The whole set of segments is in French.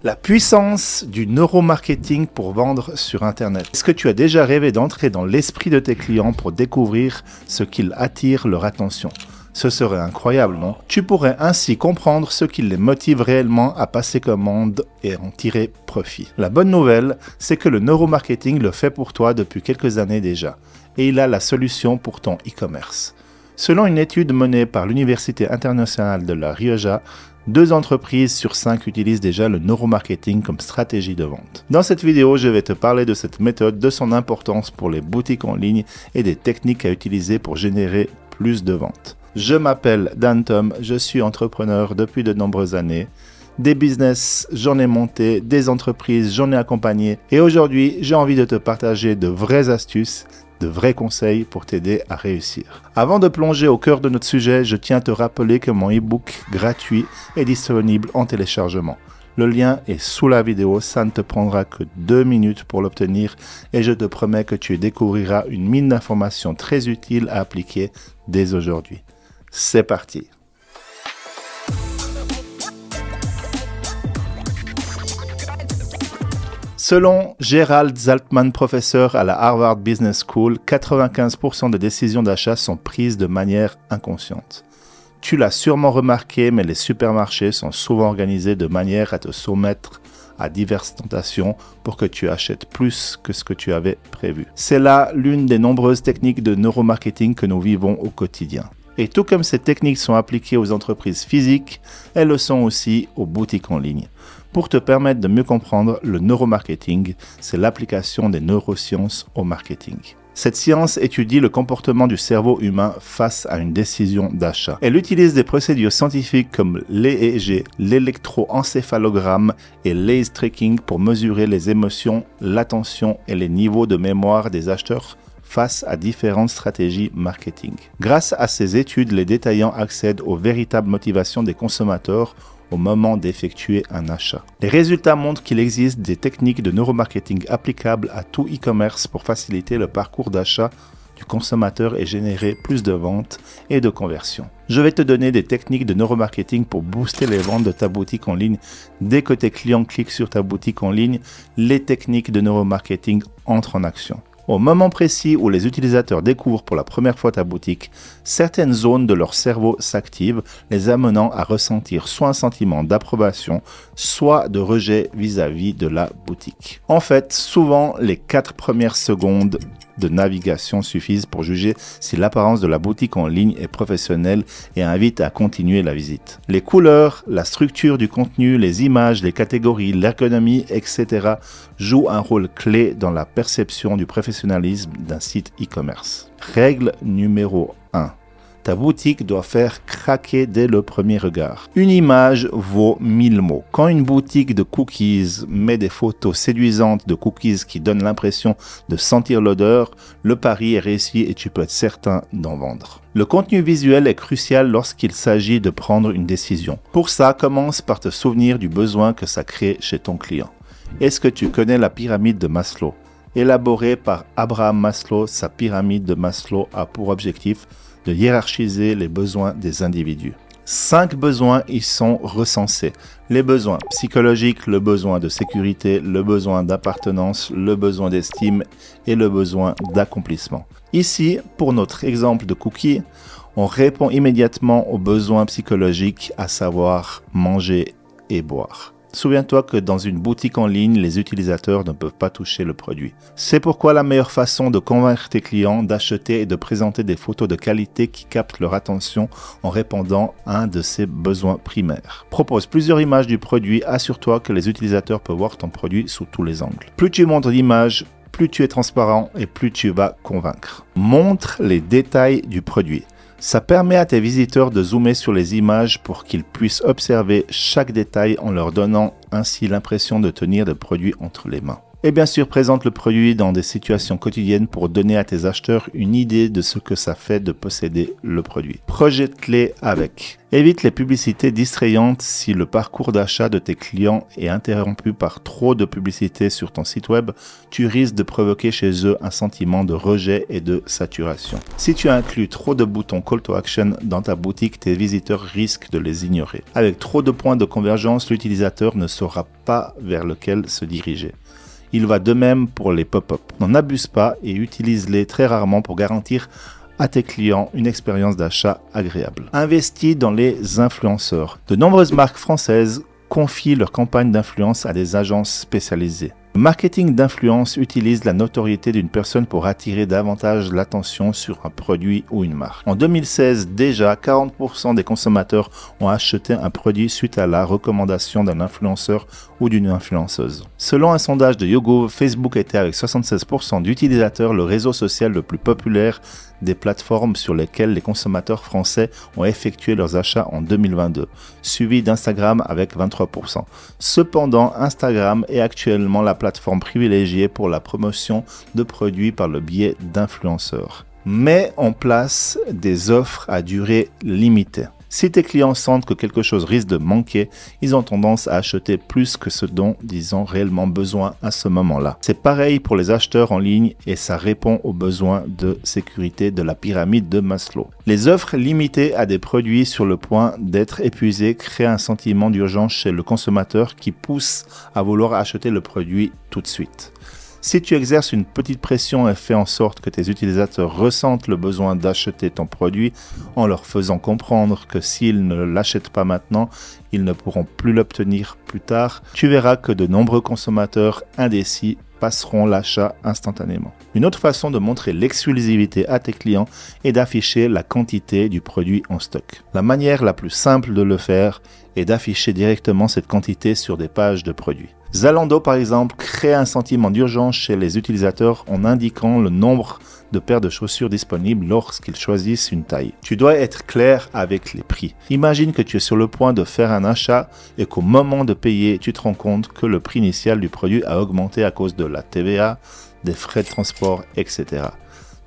La puissance du neuromarketing pour vendre sur Internet. Est-ce que tu as déjà rêvé d'entrer dans l'esprit de tes clients pour découvrir ce qui attire leur attention? Ce serait incroyable, non? Tu pourrais ainsi comprendre ce qui les motive réellement à passer commande et en tirer profit. La bonne nouvelle, c'est que le neuromarketing le fait pour toi depuis quelques années déjà, et il a la solution pour ton e-commerce. Selon une étude menée par l'Université internationale de La Rioja, 2 entreprises sur 5 utilisent déjà le neuromarketing comme stratégie de vente. Dans cette vidéo, je vais te parler de cette méthode, de son importance pour les boutiques en ligne et des techniques à utiliser pour générer plus de ventes. Je m'appelle Dan Tom, je suis entrepreneur depuis de nombreuses années. Des business, j'en ai monté, des entreprises, j'en ai accompagné. Et aujourd'hui, j'ai envie de te partager de vraies astuces, de vrais conseils pour t'aider à réussir. Avant de plonger au cœur de notre sujet, je tiens à te rappeler que mon e-book gratuit est disponible en téléchargement. Le lien est sous la vidéo, ça ne te prendra que 2 minutes pour l'obtenir et je te promets que tu découvriras une mine d'informations très utiles à appliquer dès aujourd'hui. C'est parti! Selon Gerald Zaltman, professeur à la Harvard Business School, 95% des décisions d'achat sont prises de manière inconsciente. Tu l'as sûrement remarqué, mais les supermarchés sont souvent organisés de manière à te soumettre à diverses tentations pour que tu achètes plus que ce que tu avais prévu. C'est là l'une des nombreuses techniques de neuromarketing que nous vivons au quotidien. Et tout comme ces techniques sont appliquées aux entreprises physiques, elles le sont aussi aux boutiques en ligne. Pour te permettre de mieux comprendre le neuromarketing, c'est l'application des neurosciences au marketing. Cette science étudie le comportement du cerveau humain face à une décision d'achat. Elle utilise des procédures scientifiques comme l'EEG, l'électroencéphalogramme et l'Ace Tracking pour mesurer les émotions, l'attention et les niveaux de mémoire des acheteurs face à différentes stratégies marketing. Grâce à ces études, les détaillants accèdent aux véritables motivations des consommateurs au moment d'effectuer un achat. Les résultats montrent qu'il existe des techniques de neuromarketing applicables à tout e-commerce pour faciliter le parcours d'achat du consommateur et générer plus de ventes et de conversions. Je vais te donner des techniques de neuromarketing pour booster les ventes de ta boutique en ligne. Dès que tes clients cliquent sur ta boutique en ligne, les techniques de neuromarketing entrent en action. Au moment précis où les utilisateurs découvrent pour la première fois ta boutique, certaines zones de leur cerveau s'activent, les amenant à ressentir soit un sentiment d'approbation, soit de rejet vis-à-vis de la boutique. En fait, souvent, les 4 premières secondes de navigation suffisent pour juger si l'apparence de la boutique en ligne est professionnelle et invitent à continuer la visite. Les couleurs, la structure du contenu, les images, les catégories, l'ergonomie, etc. jouent un rôle clé dans la perception du professionnalisme d'un site e-commerce. Règle numéro 1. Ta boutique doit faire craquer dès le premier regard. Une image vaut 1000 mots. Quand une boutique de cookies met des photos séduisantes de cookies qui donnent l'impression de sentir l'odeur, le pari est réussi et tu peux être certain d'en vendre. Le contenu visuel est crucial lorsqu'il s'agit de prendre une décision. Pour ça, commence par te souvenir du besoin que ça crée chez ton client. Est-ce que tu connais la pyramide de Maslow? Élaborée par Abraham Maslow, sa pyramide de Maslow a pour objectif de hiérarchiser les besoins des individus. 5 besoins y sont recensés. Les besoins psychologiques, le besoin de sécurité, le besoin d'appartenance, le besoin d'estime et le besoin d'accomplissement. Ici, pour notre exemple de cookie, on répond immédiatement aux besoins psychologiques, à savoir manger et boire. Souviens-toi que dans une boutique en ligne, les utilisateurs ne peuvent pas toucher le produit. C'est pourquoi la meilleure façon de convaincre tes clients d'acheter est de présenter des photos de qualité qui captent leur attention en répondant à un de ces besoins primaires. Propose plusieurs images du produit, assure-toi que les utilisateurs peuvent voir ton produit sous tous les angles. Plus tu montres d'images, plus tu es transparent et plus tu vas convaincre. Montre les détails du produit. Ça permet à tes visiteurs de zoomer sur les images pour qu'ils puissent observer chaque détail en leur donnant ainsi l'impression de tenir le produit entre les mains. Et bien sûr, présente le produit dans des situations quotidiennes pour donner à tes acheteurs une idée de ce que ça fait de posséder le produit. Projette-les avec. Évite les publicités distrayantes si le parcours d'achat de tes clients est interrompu par trop de publicités sur ton site web, tu risques de provoquer chez eux un sentiment de rejet et de saturation. Si tu inclus trop de boutons Call to Action dans ta boutique, tes visiteurs risquent de les ignorer. Avec trop de points de convergence, l'utilisateur ne saura pas vers lequel se diriger. Il va de même pour les pop-up. N'en abuse pas et utilise-les très rarement pour garantir à tes clients une expérience d'achat agréable. Investis dans les influenceurs. De nombreuses marques françaises confient leurs campagnes d'influence à des agences spécialisées. Le marketing d'influence utilise la notoriété d'une personne pour attirer davantage l'attention sur un produit ou une marque. En 2016, déjà, 40% des consommateurs ont acheté un produit suite à la recommandation d'un influenceur ou d'une influenceuse. Selon un sondage de YouGov, Facebook était avec 76% d'utilisateurs le réseau social le plus populaire des plateformes sur lesquelles les consommateurs français ont effectué leurs achats en 2022, suivi d'Instagram avec 23%. Cependant, Instagram est actuellement la plateforme privilégiée pour la promotion de produits par le biais d'influenceurs. Mets en place des offres à durée limitée. Si tes clients sentent que quelque chose risque de manquer, ils ont tendance à acheter plus que ce dont ils ont réellement besoin à ce moment-là. C'est pareil pour les acheteurs en ligne et ça répond aux besoins de sécurité de la pyramide de Maslow. Les offres limitées à des produits sur le point d'être épuisés créent un sentiment d'urgence chez le consommateur qui pousse à vouloir acheter le produit tout de suite. Si tu exerces une petite pression et fais en sorte que tes utilisateurs ressentent le besoin d'acheter ton produit en leur faisant comprendre que s'ils ne l'achètent pas maintenant, ils ne pourront plus l'obtenir plus tard, tu verras que de nombreux consommateurs indécis passeront l'achat instantanément. Une autre façon de montrer l'exclusivité à tes clients est d'afficher la quantité du produit en stock. La manière la plus simple de le faire est d'afficher directement cette quantité sur des pages de produits. Zalando, par exemple, crée un sentiment d'urgence chez les utilisateurs en indiquant le nombre de paires de chaussures disponibles lorsqu'ils choisissent une taille. Tu dois être clair avec les prix. Imagine que tu es sur le point de faire un achat et qu'au moment de payer, tu te rends compte que le prix initial du produit a augmenté à cause de la TVA, des frais de transport, etc.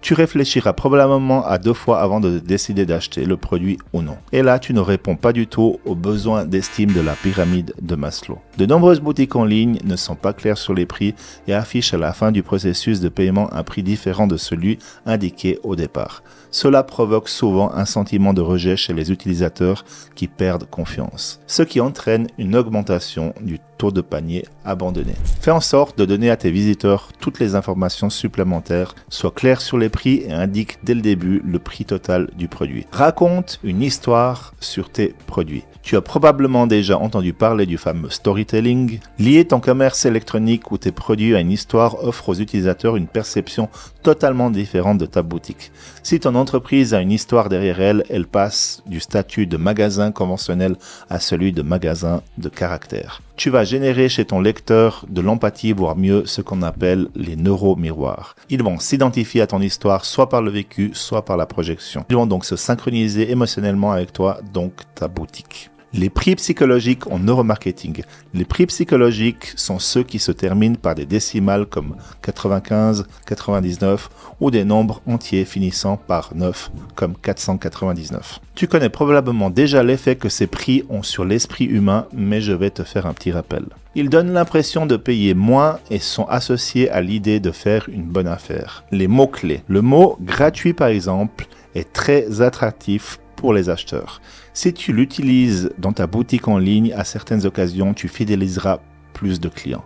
Tu réfléchiras probablement à 2 fois avant de décider d'acheter le produit ou non. Et là, tu ne réponds pas du tout aux besoins d'estime de la pyramide de Maslow. De nombreuses boutiques en ligne ne sont pas claires sur les prix et affichent à la fin du processus de paiement un prix différent de celui indiqué au départ. Cela provoque souvent un sentiment de rejet chez les utilisateurs qui perdent confiance, ce qui entraîne une augmentation du taux de panier abandonné. Fais en sorte de donner à tes visiteurs toutes les informations supplémentaires, sois clair sur les prix et indique dès le début le prix total du produit. Raconte une histoire sur tes produits. Tu as probablement déjà entendu parler du fameux storytelling. Lier ton commerce électronique ou tes produits à une histoire offre aux utilisateurs une perception totalement différente de ta boutique. Si ton entreprise a une histoire derrière elle, elle passe du statut de magasin conventionnel à celui de magasin de caractère. Tu vas générer chez ton lecteur de l'empathie, voire mieux ce qu'on appelle les neuromiroirs. Ils vont s'identifier à ton histoire soit par le vécu, soit par la projection. Ils vont donc se synchroniser émotionnellement avec toi, donc ta boutique. Les prix psychologiques en neuromarketing. Les prix psychologiques sont ceux qui se terminent par des décimales comme 95, 99 ou des nombres entiers finissant par 9 comme 499. Tu connais probablement déjà l'effet que ces prix ont sur l'esprit humain, mais je vais te faire un petit rappel. Ils donnent l'impression de payer moins et sont associés à l'idée de faire une bonne affaire. Les mots-clés. Le mot gratuit par exemple est très attractif pour les acheteurs. Si tu l'utilises dans ta boutique en ligne, à certaines occasions, tu fidéliseras plus de clients.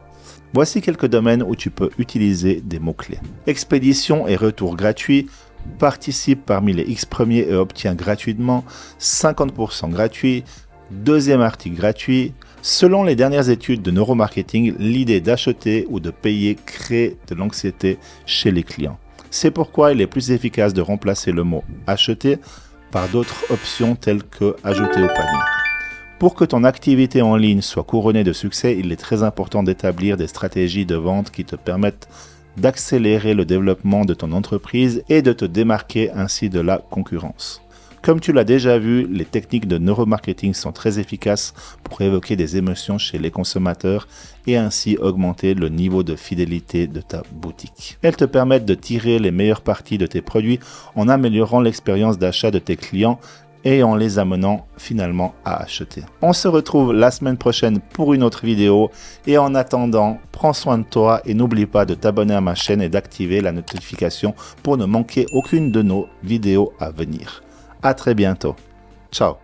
Voici quelques domaines où tu peux utiliser des mots-clés. Expédition et retour gratuit. Participe parmi les X premiers et obtient gratuitement 50% gratuit. Deuxième article gratuit. Selon les dernières études de neuromarketing, l'idée d'acheter ou de payer crée de l'anxiété chez les clients. C'est pourquoi il est plus efficace de remplacer le mot « acheter » par d'autres options telles que « ajouter au panier ». Pour que ton activité en ligne soit couronnée de succès, il est très important d'établir des stratégies de vente qui te permettent d'accélérer le développement de ton entreprise et de te démarquer ainsi de la concurrence. Comme tu l'as déjà vu, les techniques de neuromarketing sont très efficaces pour évoquer des émotions chez les consommateurs et ainsi augmenter le niveau de fidélité de ta boutique. Elles te permettent de tirer les meilleures parties de tes produits en améliorant l'expérience d'achat de tes clients et en les amenant finalement à acheter. On se retrouve la semaine prochaine pour une autre vidéo et en attendant, prends soin de toi et n'oublie pas de t'abonner à ma chaîne et d'activer la notification pour ne manquer aucune de nos vidéos à venir. À très bientôt. Ciao.